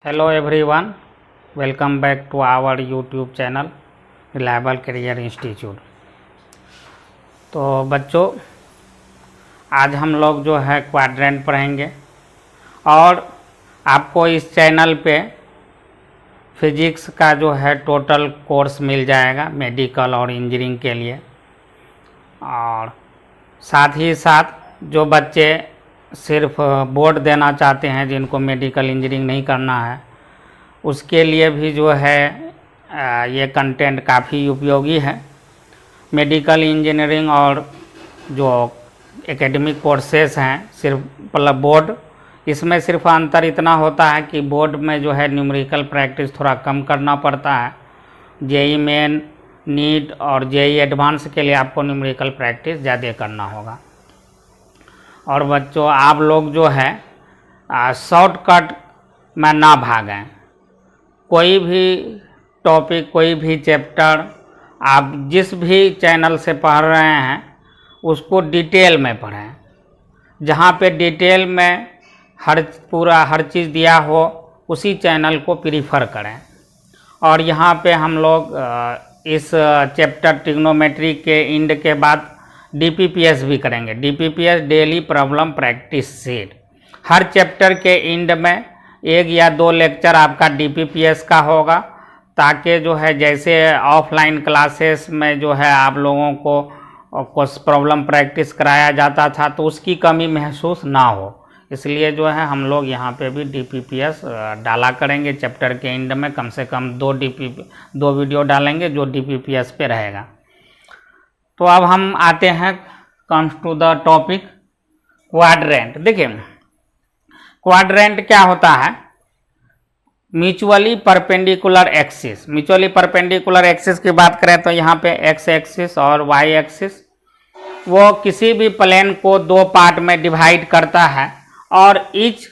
Hello everyone, welcome back to our YouTube channel reliable career institute. तो बच्चों, आज हम लोग जो है क्वाड्रेंट पढ़ेंगे और आपको इस चैनल पे फिजिक्स का जो है टोटल कोर्स मिल जाएगा मेडिकल और इंजीनियरिंग के लिए। और साथ ही साथ जो बच्चे सिर्फ बोर्ड देना चाहते हैं, जिनको मेडिकल इंजीनियरिंग नहीं करना है, उसके लिए भी जो है ये कंटेंट काफ़ी उपयोगी है। मेडिकल इंजीनियरिंग और जो एकेडमिक कोर्सेस हैं सिर्फ मतलब बोर्ड, इसमें सिर्फ अंतर इतना होता है कि बोर्ड में जो है न्यूमेरिकल प्रैक्टिस थोड़ा कम करना पड़ता है। जेई मेन, नीट और जेई एडवांस के लिए आपको न्यूमेरिकल प्रैक्टिस ज़्यादा करना होगा। और बच्चों, आप लोग जो है शॉर्टकट में ना भागें। कोई भी टॉपिक, कोई भी चैप्टर आप जिस भी चैनल से पढ़ रहे हैं उसको डिटेल में पढ़ें। जहाँ पे डिटेल में हर चीज़ दिया हो उसी चैनल को प्रीफर करें। और यहाँ पे हम लोग इस चैप्टर ट्रिग्नोमेट्री के एंड के बाद डीपीपीएस भी करेंगे। डीपीपीएस डेली प्रॉब्लम प्रैक्टिस सेट। हर चैप्टर के एंड में 1 या 2 लेक्चर आपका डीपीपीएस का होगा, ताकि जो है जैसे ऑफलाइन क्लासेस में जो है आप लोगों को कुछ प्रॉब्लम प्रैक्टिस कराया जाता था तो उसकी कमी महसूस ना हो, इसलिए जो है हम लोग यहाँ पे भी डीपीपीएस डाला करेंगे। चैप्टर के एंड में कम से कम 2 वीडियो डालेंगे जो डीपीपीएस पे रहेगा। तो अब हम आते हैं comes to the topic quadrant. देखिए, क्वाड्रेंट क्या होता है? Mutually perpendicular axis. Mutually perpendicular axis की बात करें तो यहाँ पे एक्स एक्सिस और वाई एक्सिस वो किसी भी प्लेन को 2 पार्ट में डिवाइड करता है और ईच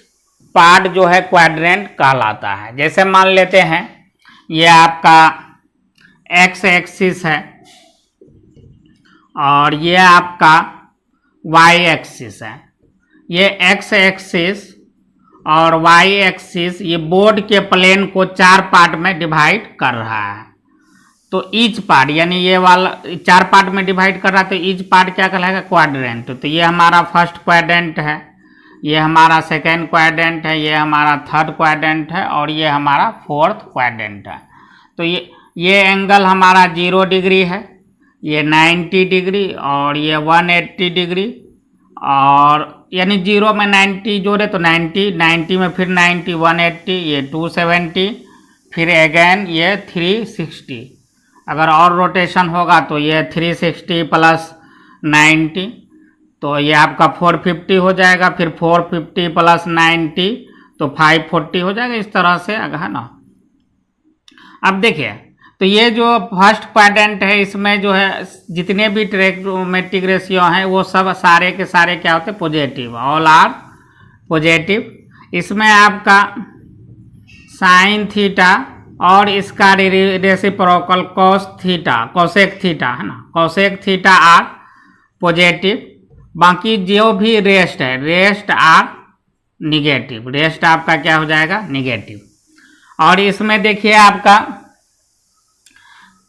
पार्ट जो है क्वाड्रेंट कहलाता है। जैसे मान लेते हैं ये आपका एक्स एक्सिस है और ये आपका वाई एक्सिस है। ये एक्स एक्सिस और वाई एक्सिस ये बोर्ड के प्लेन को 4 पार्ट में डिवाइड कर रहा है। तो ईच पार्ट यानी ये वाला 4 पार्ट में डिवाइड कर रहा है, तो ईच पार्ट क्या कहलाएगा? क्वाड्रेंट। तो ये हमारा फर्स्ट क्वाड्रेंट है, ये हमारा सेकेंड क्वाड्रेंट है, ये हमारा थर्ड क्वाड्रेंट है और ये हमारा फोर्थ क्वाड्रेंट है। तो ये एंगल हमारा 0 डिग्री है, ये 90 डिग्री और ये 180 डिग्री। और यानी 0 में 90 जोड़े तो 90 में फिर 90, 180, ये 270, फिर अगेन ये 360। अगर और रोटेशन होगा तो ये 360 प्लस 90, तो ये आपका 450 हो जाएगा। फिर 450 प्लस 90 तो 540 हो जाएगा। इस तरह से है ना। अब देखिए, तो ये जो फर्स्ट क्वाड्रेंट है इसमें जो है जितने भी ट्रिग्नोमेट्रिक रेशियो हैं वो सब सारे के सारे क्या होते हैं? Positive, all are positive. इसमें आपका साइन थीटा और इसका reciprocal cos theta, cosec theta है ना, कोसेक थीटा आर पॉजिटिव। बाकी जो भी रेस्ट है, रेस्ट आर निगेटिव। रेस्ट आपका क्या हो जाएगा? निगेटिव। और इसमें देखिए आपका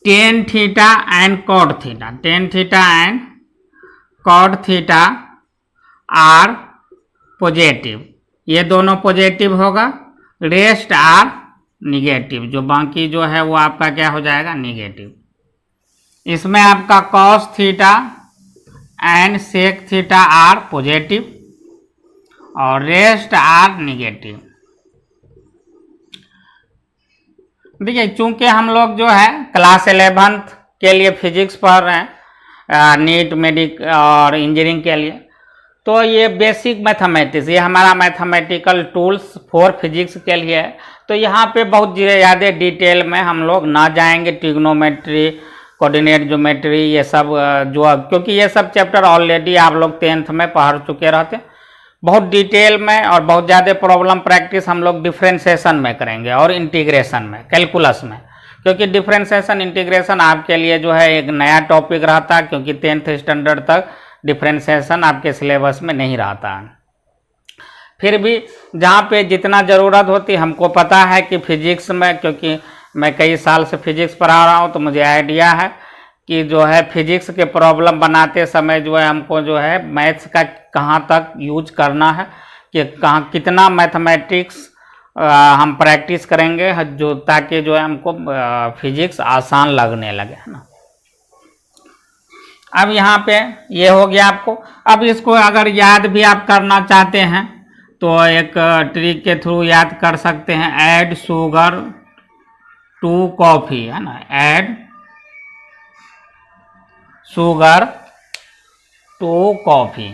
tan theta and cot theta, tan theta and cot theta are positive. ये दोनों पॉजिटिव होगा। रेस्ट आर निगेटिव, जो बाकी जो है वो आपका क्या हो जाएगा? निगेटिव। इसमें आपका cos theta and sec theta are positive और रेस्ट आर निगेटिव। देखिए, चूंकि हम लोग जो है क्लास 11th के लिए फिजिक्स पढ़ रहे हैं, नीट मेडिक और इंजीनियरिंग के लिए, तो ये बेसिक मैथमेटिक्स, ये हमारा मैथमेटिकल टूल्स फॉर फिजिक्स के लिए है। तो यहाँ पे बहुत ज़्यादा डिटेल में हम लोग ना जाएंगे। ट्रिग्नोमेट्री, कोऑर्डिनेट ज्योमेट्री, ये सब क्योंकि ये सब चैप्टर ऑलरेडी आप लोग 10th में पढ़ चुके रहते हैं। बहुत डिटेल में और बहुत ज़्यादा प्रॉब्लम प्रैक्टिस हम लोग डिफ्रेंशिएशन में करेंगे और इंटीग्रेशन में, कैलकुलस में। क्योंकि डिफ्रेंशिएशन इंटीग्रेशन आपके लिए जो है एक नया टॉपिक रहता है, क्योंकि 10th स्टैंडर्ड तक डिफ्रेंशिएशन आपके सिलेबस में नहीं रहता है। फिर भी जहाँ पे जितना ज़रूरत होती हमको पता है कि फिजिक्स में, क्योंकि मैं कई साल से फिजिक्स पढ़ा रहा हूँ तो मुझे आइडिया है कि जो है फिजिक्स के प्रॉब्लम बनाते समय जो है हमको जो है मैथ्स का कहाँ तक यूज करना है, कि कहाँ कितना मैथमेटिक्स हम प्रैक्टिस करेंगे जो, ताकि जो है हमको फिजिक्स आसान लगने लगे, है ना। अब यहाँ पे ये हो गया आपको। अब इसको अगर याद भी आप करना चाहते हैं तो एक ट्रिक के थ्रू याद कर सकते हैं। ऐड शुगर टू कॉफ़ी, है ना, add sugar to coffee.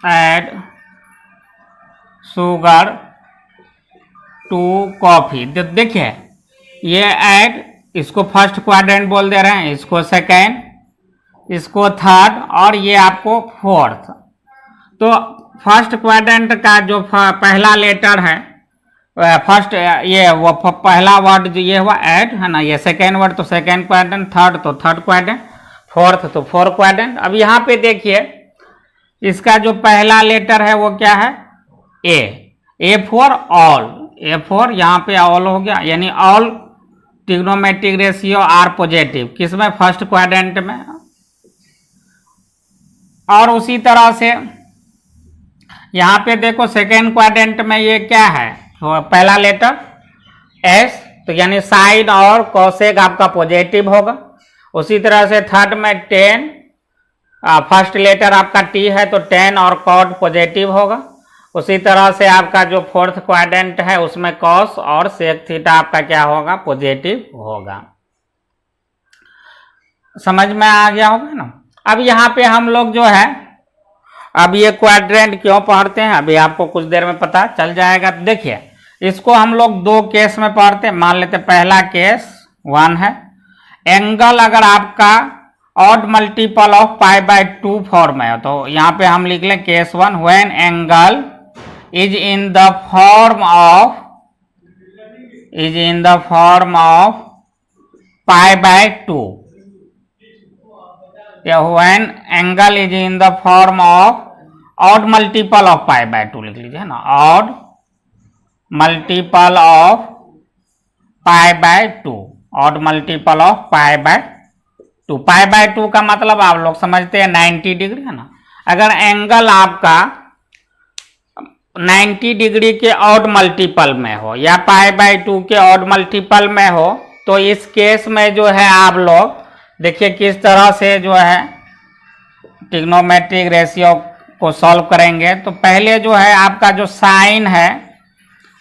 Add sugar to coffee. देखिए ये ऐड, इसको फर्स्ट क्वाड्रेंट बोल दे रहे हैं, इसको सेकेंड, इसको थर्ड और ये आपको फोर्थ। तो फर्स्ट क्वाड्रेंट का जो पहला लेटर है, फर्स्ट ये वो पहला वर्ड जो ये हुआ ऐड, है ना, ये सेकेंड वर्ड तो सेकेंड क्वाड्रेंट, थर्ड तो थर्ड क्वाड्रेंट, फोर्थ तो फोर्थ क्वाड्रेंट। अब यहाँ पे देखिए इसका जो पहला लेटर है वो क्या है, A for all, A for यहाँ पे ऑल हो गया, यानी all trigonometric ratio are positive, किसमें, फर्स्ट क्वाड्रेंट में। और उसी तरह से यहाँ पे देखो सेकेंड क्वाड्रेंट में ये क्या है, तो पहला लेटर एस, तो यानी साइन और कोसेक आपका पॉजिटिव होगा। उसी तरह से थर्ड में 10, फर्स्ट लेटर आपका टी है तो 10 और कॉट पॉजिटिव होगा। उसी तरह से आपका जो फोर्थ क्वाड्रेंट है उसमें कॉस और सेक थीटा आपका क्या होगा, पॉजिटिव होगा। समझ में आ गया होगा ना। अब यहाँ पे हम लोग जो है, अब ये क्वाड्रेंट क्यों पढ़ते हैं अभी आपको कुछ देर में पता चल जाएगा। देखिए इसको हम लोग दो केस में पढ़ते हैं। मान लेते पहला केस 1 है, एंगल अगर आपका ऑड मल्टीपल ऑफ π/2 फॉर्म है, तो यहाँ पे हम लिख लें case 1, when angle is in the form of π/2, या when angle is in the form of odd multiple of π/2 लिख लीजिए, है ना, odd multiple of π/2, odd multiple of π/2। π/2 का मतलब आप लोग समझते हैं 90 डिग्री, है ना। अगर एंगल आपका 90 डिग्री के ऑड मल्टीपल में हो या π/2 के ऑड मल्टीपल में हो, तो इस केस में जो है आप लोग देखिए किस तरह से जो है ट्रिग्नोमेट्रिक रेशियो को सॉल्व करेंगे। तो पहले जो है आपका जो साइन है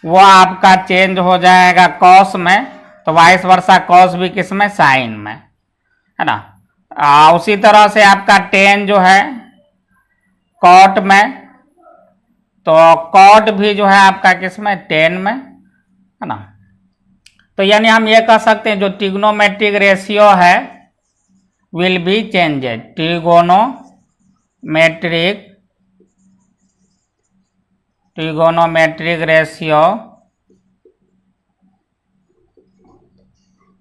वो आपका चेंज हो जाएगा कॉस में, तो वाइस वर्सा कॉस भी किस में, साइन में, है ना। उसी तरह से आपका टेन जो है कॉट में, तो कॉट भी जो है आपका किस में, टेन में, है ना। तो यानी हम ये कह सकते हैं जो ट्रिग्नोमेट्रिक रेशियो है will be changed, trigonometric ratio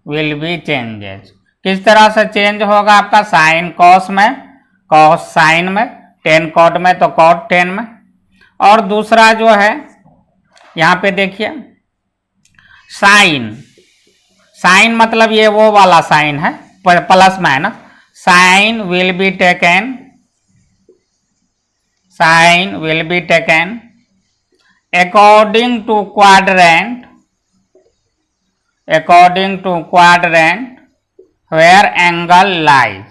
will be changes. किस तरह से चेंज होगा आपका, साइन कॉस में, कॉस साइन में, टेन कॉट में तो कॉट टेन में। और दूसरा जो है यहाँ पे देखिए साइन, साइन मतलब ये वो वाला साइन है plus minus, sign will be taken according to quadrant where angle lies,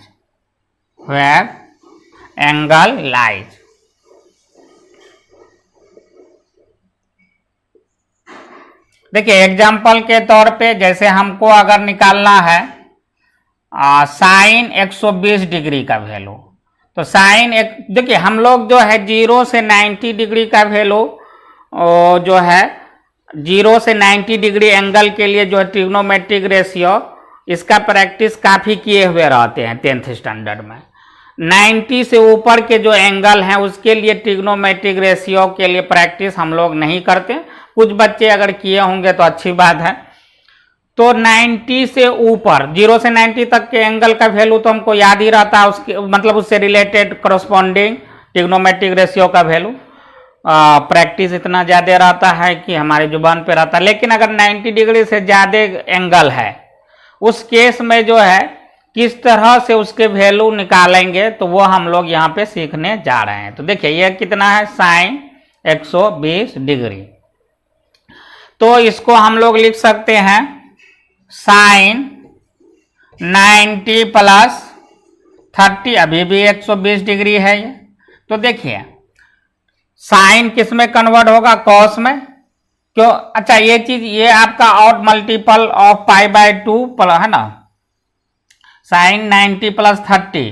देखिए एग्जाम्पल के तौर पे जैसे हमको अगर निकालना है साइन 120 डिग्री का वैल्यू, तो साइन एक, देखिए हम लोग जो है 0 से 90 डिग्री का वैल्यू जो है 0 से 90 डिग्री एंगल के लिए जो है ट्रिग्नोमेट्रिक रेशियो, इसका प्रैक्टिस काफ़ी किए हुए रहते हैं 10th स्टैंडर्ड में। 90 से ऊपर के जो एंगल हैं उसके लिए ट्रिग्नोमेट्रिक रेशियो के लिए प्रैक्टिस हम लोग नहीं करते। कुछ बच्चे अगर किए होंगे तो अच्छी बात है। तो 90 से ऊपर 0 से 90 तक के एंगल का वैल्यू तो हमको याद ही रहता है, उसके मतलब उससे रिलेटेड करस्पॉन्डिंग ट्रिग्नोमेट्रिक रेशियो का वैल्यू प्रैक्टिस इतना ज़्यादा रहता है कि हमारी जुबान पे रहता है। लेकिन अगर 90 डिग्री से ज़्यादा एंगल है उस केस में जो है किस तरह से उसके वैल्यू निकालेंगे तो वो हम लोग यहाँ पे सीखने जा रहे हैं। तो देखिए ये कितना है साइन 120 डिग्री, तो इसको हम लोग लिख सकते हैं साइन 90 प्लस 30, अभी भी 120 डिग्री है ये। तो देखिए साइन किस में कन्वर्ट होगा, कॉस में, क्यों? अच्छा ये चीज ये आपका odd multiple of pi by 2 है ना, साइन 90 प्लस 30,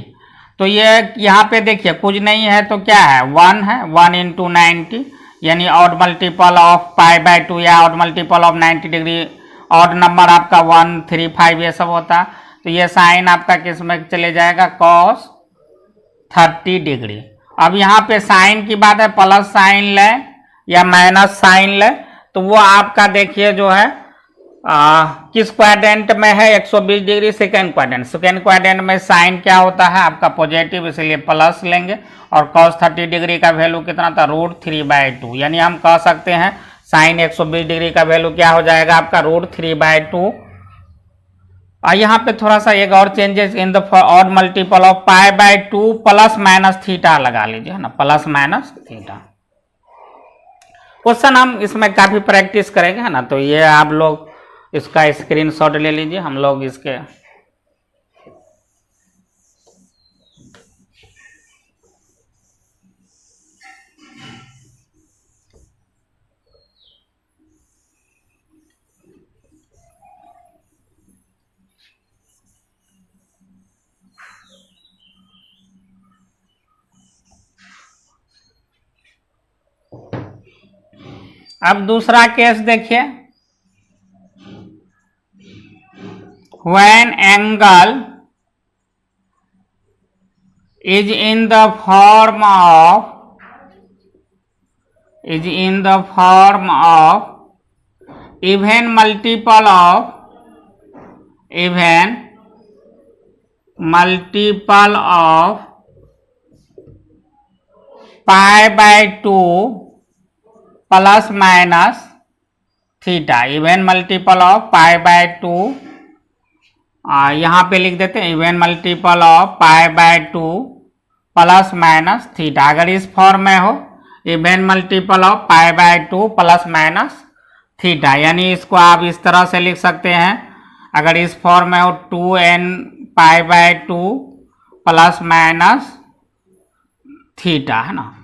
तो ये यहाँ पे देखिए कुछ नहीं है तो क्या है 1 है, 1 इंटू 90 यानी odd multiple of pi by 2 या odd multiple of 90 degree, odd number आपका 1 3 5 ये सब होता है। तो ये साइन आपका किस में चले जाएगा, कॉस 30 डिग्री। अब यहाँ पे साइन की बात है, प्लस साइन ले या माइनस साइन ले तो वो आपका देखिए जो है किस क्वाड्रेंट में है, 120 degree second quadrant. Second quadrant में साइन क्या होता है आपका पॉजिटिव, इसलिए प्लस लेंगे। और कॉस 30 डिग्री का वैल्यू कितना था, √3/2, यानी हम कह सकते हैं साइन 120 डिग्री का वैल्यू क्या हो जाएगा आपका √3/2। और यहाँ पे थोड़ा सा एक और changes in the odd multiple of pi by 2 plus minus theta लगा लीजिए, है ना, प्लस माइनस थीटा। क्वेश्चन हम इसमें काफी प्रैक्टिस करेंगे, है ना। तो ये आप लोग इसका स्क्रीनशॉट ले लीजिए, हम लोग इसके अब दूसरा केस देखिए, when angle is in the form of even multiple of pi by 2 plus minus theta, even multiple of pi by 2, यहाँ पे लिख देते हैं even multiple of pi by 2 plus minus theta. अगर इस फॉर्म में हो even multiple of pi by 2 plus minus theta, यानी इसको आप इस तरह से लिख सकते हैं। अगर इस फॉर्म में हो 2n pi by 2 plus minus theta, है ना।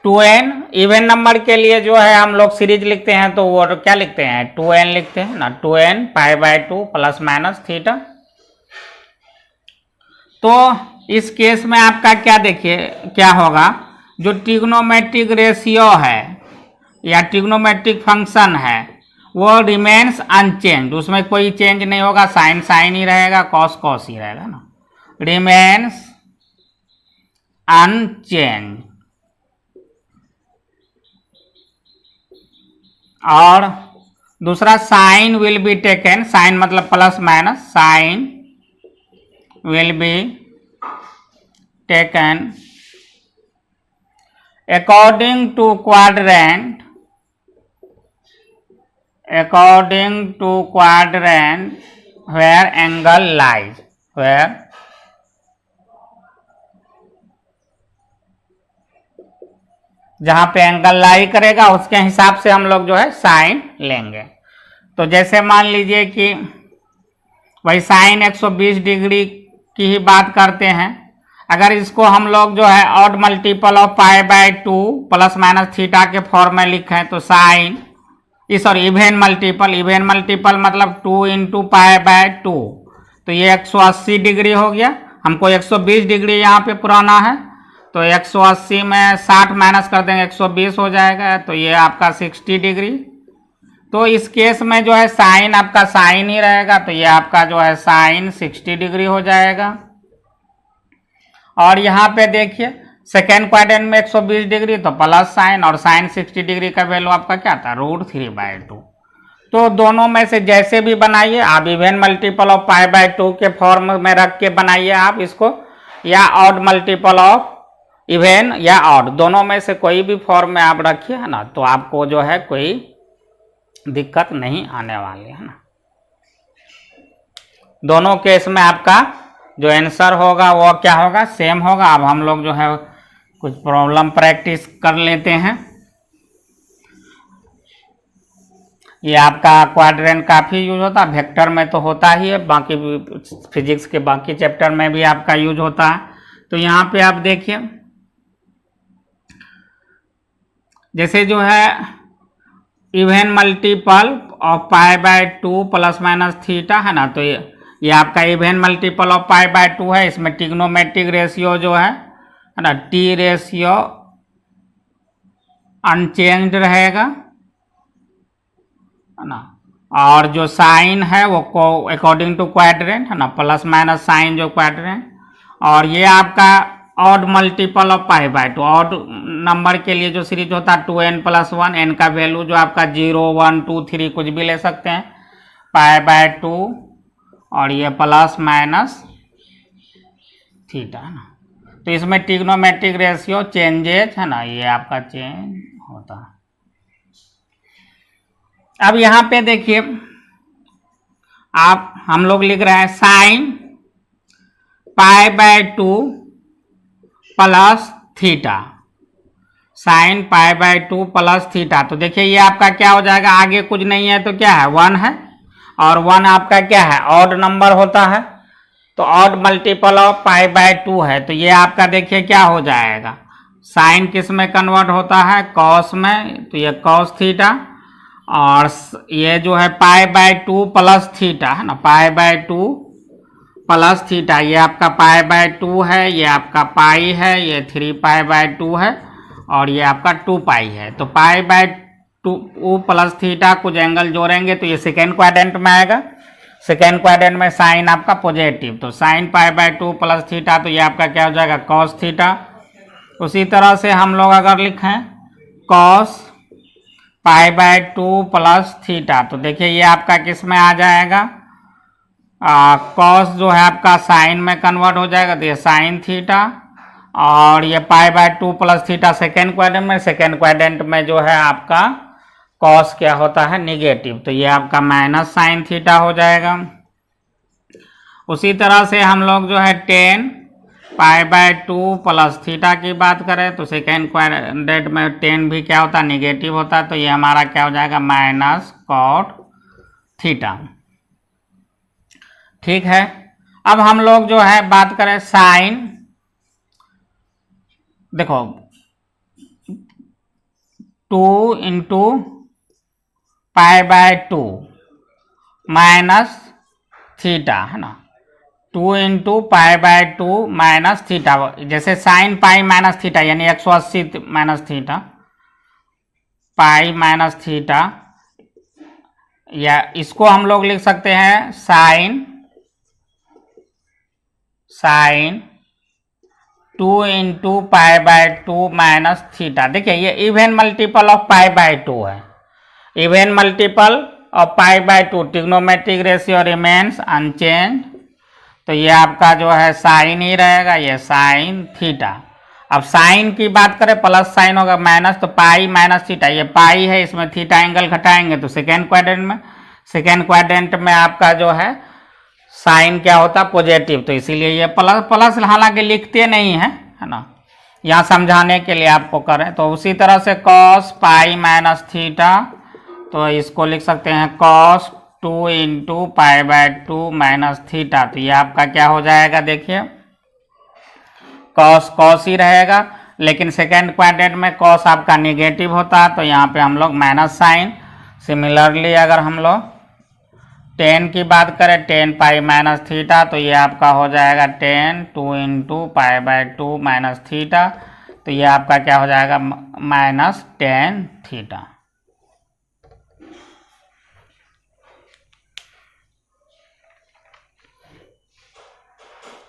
2n इवन नंबर के लिए जो है हम लोग सीरीज लिखते हैं तो वो क्या लिखते हैं 2n लिखते हैं ना, 2n pi by 2 plus minus theta. तो इस केस में आपका क्या देखिए क्या होगा, जो ट्रिग्नोमेट्रिक रेशियो है या ट्रिग्नोमेट्रिक फंक्शन है वो रिमेन्स अनचेंज, उसमें कोई चेंज नहीं होगा, साइन साइन ही रहेगा, कॉस कॉस ही रहेगा ना, रिमेन्स अनचेंज। और दूसरा sign will be taken, sign मतलब plus minus, sign will be taken according to quadrant where angle lies, where जहां पे एंगल लाई करेगा उसके हिसाब से हम लोग जो है साइन लेंगे। तो जैसे मान लीजिए कि भाई साइन 120 डिग्री की ही बात करते हैं, अगर इसको हम लोग जो है odd multiple of pi by 2 plus minus theta के फॉर्म में लिखें तो साइन सॉरी इवेन मल्टीपल मतलब 2 इंटू पाई बाय 2, तो ये 180 डिग्री हो गया। हमको 120 डिग्री यहाँ पे पुराना है तो 180 में 60 माइनस कर देंगे 120 हो जाएगा, तो ये आपका 60 डिग्री। तो इस केस में जो है साइन आपका साइन ही रहेगा, तो ये आपका जो है साइन 60 डिग्री हो जाएगा। और यहाँ पे देखिए सेकेंड क्वाड्रेंट में 120 डिग्री तो प्लस साइन, और साइन 60 डिग्री का वैल्यू आपका क्या था √3/2। तो दोनों में से जैसे भी बनाइए आप, even multiple of pi by 2 के फॉर्म में रख के बनाइए आप इसको, या ऑड मल्टीपल ऑफ इवन या ऑड, दोनों में से कोई भी फॉर्म में आप रखिए, है ना, तो आपको जो है कोई दिक्कत नहीं आने वाली है ना। दोनों केस में आपका जो आंसर होगा वो क्या होगा, सेम होगा। अब हम लोग जो है कुछ प्रॉब्लम प्रैक्टिस कर लेते हैं। ये आपका क्वाड्रेंट काफ़ी यूज होता है, वेक्टर में तो होता ही है, बाकी फिजिक्स के बाकी चैप्टर में भी आपका यूज होता है। तो यहाँ पे आप देखिए, जैसे जो है even multiple of pi by 2 plus minus theta है ना, तो ये आपका even multiple of pi by 2 है। इसमें ट्रिग्नोमेट्रिक रेशियो जो है ना, टी रेशियो अनचेंज्ड रहेगा, है ना, और जो साइन है वो को अकॉर्डिंग टू क्वाड्रेंट है ना, प्लस माइनस साइन जो क्वाड्रेंट, और ये आपका odd multiple of pi by 2, odd number के लिए जो सीरीज होता है 2n + 1, n का वैल्यू जो आपका 0 1 2 3 कुछ भी ले सकते हैं, पाई बाय 2, और ये प्लस माइनस थीटा है ना। तो इसमें ट्रिग्नोमेट्रिक रेशियो चेंजेज है ना, ये आपका चेंज होता है। अब यहाँ पे देखिए आप, हम लोग लिख रहे हैं sine pi by 2 plus theta, sine pi by 2 plus theta. तो देखिए ये आपका क्या हो जाएगा, आगे कुछ नहीं है तो क्या है 1 है, और 1 आपका क्या है ऑड नंबर होता है, तो odd multiple of pi by 2 है। तो ये आपका देखिए क्या हो जाएगा, साइन किस में कन्वर्ट होता है, कॉस में, तो ये कॉस थीटा, और ये जो है पाई बाय 2 प्लस थीटा है ना, पाई बाय 2 प्लस थीटा, ये आपका पाई बाय 2 है, ये आपका पाई है, ये 3 पाई बाय 2 है, और ये आपका 2 पाई है। तो पाई बाय 2 प्लस थीटा कुछ एंगल जोड़ेंगे तो ये सेकेंड क्वाड्रेंट में आएगा, सेकेंड क्वाड्रेंट में साइन आपका पॉजिटिव, तो sine pi by 2 plus theta, तो ये आपका क्या हो जाएगा कॉस थीटा। उसी तरह से हम लोग अगर लिखें cos pi by 2 plus theta, तो देखिए ये आपका किस में आ जाएगा, कॉस जो है आपका साइन में कन्वर्ट हो जाएगा, तो ये साइन थीटा, और ये पाई by 2 plus theta second quadrant में, सेकेंड क्वाड्रेंट में जो है आपका कॉस क्या होता है निगेटिव, तो ये आपका माइनस साइन थीटा हो जाएगा। उसी तरह से हम लोग जो है 10 पाई बाय 2 प्लस थीटा की बात करें तो सेकेंड क्वाड्रेंट में 10 भी क्या होता है निगेटिव होता है, तो ये हमारा क्या हो जाएगा माइनस कॉट थीटा। ठीक है, अब हम लोग जो है बात करें साइन, देखो 2 into pi by 2 minus theta है ना, 2 into pi by 2 minus theta, जैसे साइन पाई माइनस थीटा यानी 180 minus theta, pi minus theta, या इसको हम लोग लिख सकते हैं sine 2 into pi by 2 minus theta. देखिए ये even multiple of pi by 2 है, even multiple of pi by 2, trigonometric ratio remains unchanged, तो ये आपका जो है साइन ही रहेगा, ये साइन थीटा। अब साइन की बात करें प्लस साइन होगा माइनस, तो पाई माइनस थीटा, ये पाई है, इसमें थीटा एंगल घटाएंगे तो सेकेंड क्वाड्रेंट में आपका जो है साइन क्या होता है पॉजिटिव, तो इसीलिए ये प्लस प्लस हालांकि लिखते नहीं है, है ना, यहाँ समझाने के लिए आपको करें। तो उसी तरह से कॉस पाई माइनस थीटा, तो इसको लिख सकते हैं cos 2 into pi by 2 minus theta, तो ये आपका क्या हो जाएगा, देखिए कॉस कॉस ही रहेगा, लेकिन सेकेंड क्वाड्रेंट में कॉस आपका निगेटिव होता है, तो यहाँ पे हम लोग माइनस साइन। सिमिलरली अगर हम लोग 10 की बात करें 10 पाई माइनस थीटा, तो ये आपका हो जाएगा 10 2 into pi by 2 minus theta, तो ये आपका क्या हो जाएगा माइनस 10 थीटा।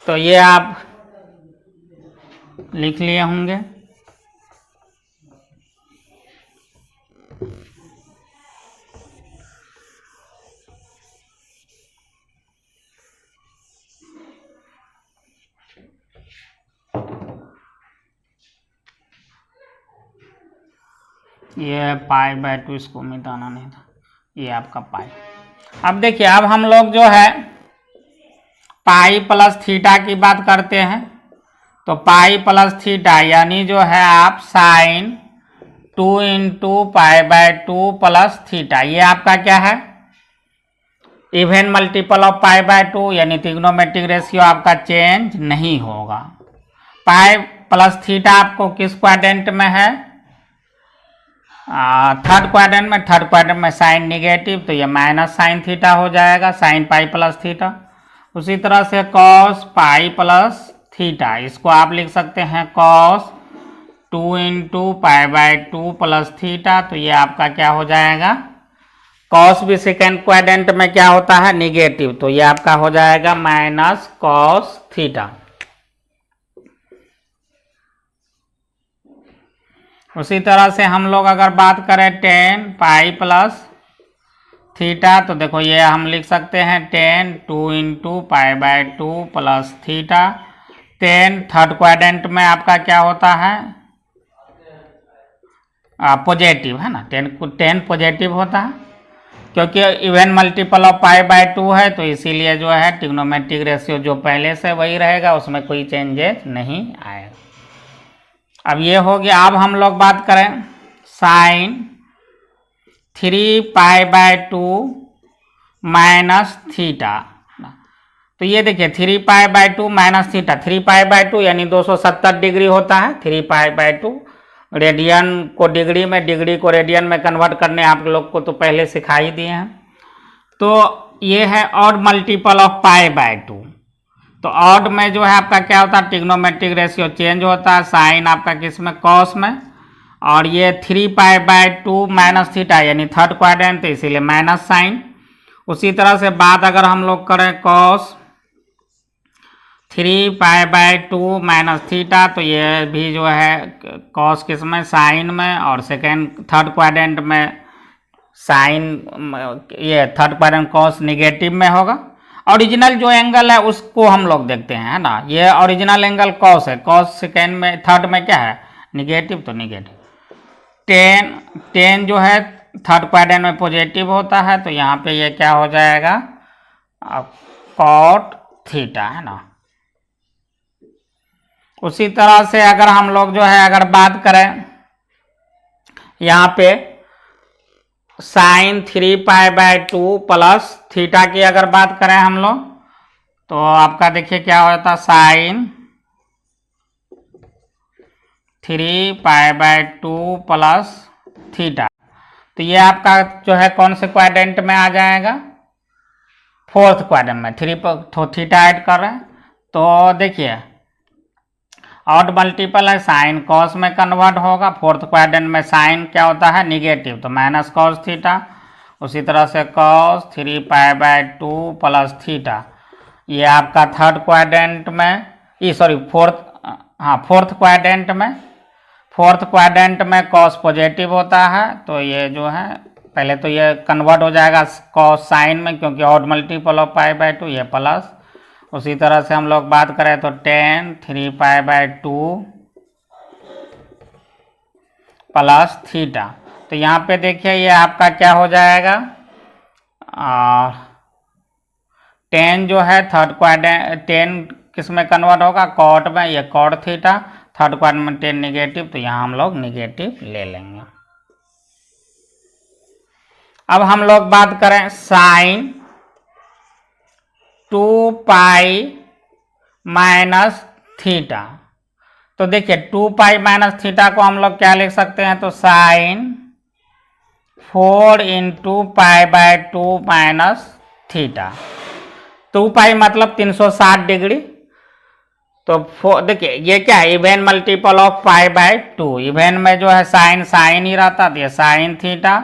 तो ये आप लिख लिए होंगे। ये पाई बाय 2 इसको मिटाना नहीं था, ये आपका पाई। अब देखिए, अब हम लोग जो है पाई प्लस थीटा की बात करते हैं। तो पाई प्लस थीटा यानी जो है आप sine 2 into pi by 2 plus theta, ये आपका क्या है, even multiple of pi by 2, यानी ट्रिग्नोमेट्रिक रेशियो आपका चेंज नहीं होगा। पाई प्लस थीटा आपको किस क्वाड्रेंट में है, थर्ड क्वाड्रेंट में। थर्ड क्वाड्रेंट में साइन निगेटिव, तो ये माइनस साइन थीटा हो जाएगा, साइन पाई प्लस थीटा। उसी तरह से कॉस पाई प्लस थीटा, इसको आप लिख सकते हैं cos 2 into pi by 2 plus theta, तो ये आपका क्या हो जाएगा, कॉस भी सेकेंड क्वाड्रेंट में क्या होता है, निगेटिव, तो ये आपका हो जाएगा माइनस कॉस थीटा। उसी तरह से हम लोग अगर बात करें टेन पाई प्लस थीटा, तो देखो ये हम लिख सकते हैं 10 2 into pi by 2 plus theta. 10 third quadrant में आपका क्या होता है, पॉजिटिव है ना, 10 पॉजिटिव होता है, क्योंकि even multiple of pi by 2 है, तो इसीलिए जो है ट्रिग्नोमेट्रिक रेशियो जो पहले से वही रहेगा, उसमें कोई चेंजेस नहीं आएगा। अब ये हो गया। अब हम लोग बात करें sine 3 pi by 2 minus theta, तो ये देखिए 3 pi by 2 minus theta, 3 pi by 2 यानी 270 डिग्री होता है। 3 पाई बाय 2 रेडियन को डिग्री में, डिग्री को रेडियन में कन्वर्ट करने आप लोग को तो पहले सिखा ही दिए हैं। तो ये है odd multiple of pi by 2, तो ऑड में जो है आपका क्या होता है, ट्रिग्नोमेट्रिक रेशियो चेंज होता है, साइन आपका किस में, कॉस में। और ये 3 पाई बाय 2 माइनस थीटा यानी थर्ड क्वाड्रेंट, तो इसीलिए माइनस साइन। उसी तरह से बात अगर हम लोग करें cos 3 pi by 2 minus theta, तो ये भी जो है कॉस किस में, साइन में, और सेकेंड थर्ड क्वाड्रेंट में साइन, ये थर्ड क्वाड्रेंट कॉस निगेटिव में होगा। ओरिजिनल जो एंगल है उसको हम लोग देखते हैं, है ना, ये ओरिजिनल एंगल कॉस है, कॉस सेकेंड में, थर्ड में क्या है, निगेटिव, तो निगेटिव। 10 जो है थर्ड क्वाड्रेंट में पॉजिटिव होता है, तो यहाँ पे ये क्या हो जाएगा, कॉट थीटा, है ना। उसी तरह से अगर हम लोग जो है अगर बात करें यहाँ पे sine 3 pi by 2 plus theta की अगर बात करें हम लोग, तो आपका देखिए क्या होता है, sine 3 pi by 2 plus theta, तो ये आपका जो है कौन से क्वाड्रेंट में आ जाएगा, फोर्थ क्वाड्रेंट में। 3 पर थीटा ऐड कर रहे हैं, तो देखिए ऑड मल्टीपल है, साइन कॉस में कन्वर्ट होगा। फोर्थ क्वाड्रेंट में साइन क्या होता है, निगेटिव, तो माइनस कॉस थीटा। उसी तरह से cos 3 pi by 2 plus theta, ये आपका थर्ड क्वाड्रेंट में, ये सॉरी फोर्थ क्वाड्रेंट में। फोर्थ क्वाड्रेंट में कॉस पॉजिटिव होता है, तो ये जो है पहले तो ये कन्वर्ट हो जाएगा कॉस साइन में, क्योंकि odd multiple of pi by 2, ये प्लस। उसी तरह से हम लोग बात करें तो 10 3 पाई बाय 2 प्लस थीटा, तो यहाँ पे देखिए ये आपका क्या हो जाएगा, और 10 जो है थर्ड क्वाड्रेंट, 10 किस में कन्वर्ट होगा, कॉट में, ये कॉट थीटा। थर्ड क्वाड्रेंट में 10 निगेटिव, तो यहाँ हम लोग निगेटिव ले लेंगे। अब हम लोग बात करें साइन 2 पाई माइनस थीटा, तो देखिए 2 पाई माइनस थीटा को हम लोग क्या लिख सकते हैं, तो sine 4 into pi by 2 minus theta. 2 pi मतलब 360 डिग्री, तो देखिए ये क्या है, even multiple of pi by 2। इवन में जो है साइन साइन ही रहता, तो ये साइन थीटा।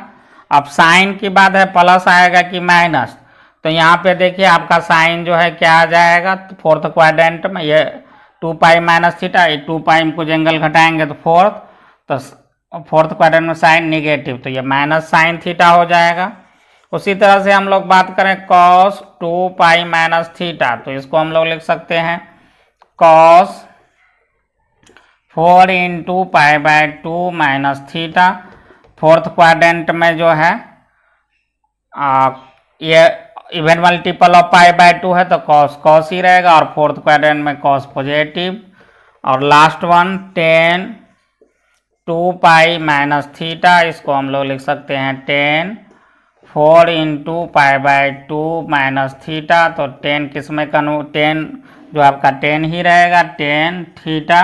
अब साइन की बात है प्लस आएगा कि माइनस, तो यहाँ पे देखिए आपका साइन जो है क्या आ जाएगा, तो फोर्थ क्वाड्रेंट में ये 2 पाई माइनस थीटा, ये 2 पाई में कुछ एंगल घटाएंगे तो फोर्थ, तो फोर्थ क्वाड्रेंट में साइन निगेटिव, तो ये माइनस साइन थीटा हो जाएगा। उसी तरह से हम लोग बात करें कॉस 2 पाई माइनस थीटा, तो इसको हम लोग लिख सकते हैं cos 4 into pi by 2 minus theta. Fourth quadrant में जो है ये even multiple of pi by 2 है तो कॉस कॉस ही रहेगा, और फोर्थ क्वाड्रेंट में कॉस पॉजिटिव, और लास्ट वन 10 2 पाई माइनस थीटा, इसको हम लोग लिख सकते हैं 10 4 into pi by 2 minus theta. तो 10 किस में 10 जो आपका 10 ही रहेगा 10 थीटा,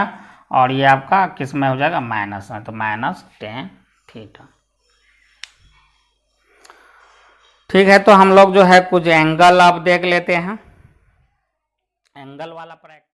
और ये आपका किस में हो जाएगा माइनस में, तो माइनस 10 थीटा। ठीक है, तो हम लोग जो है कुछ एंगल अब देख लेते हैं, एंगल वाला प्रैक्टिस।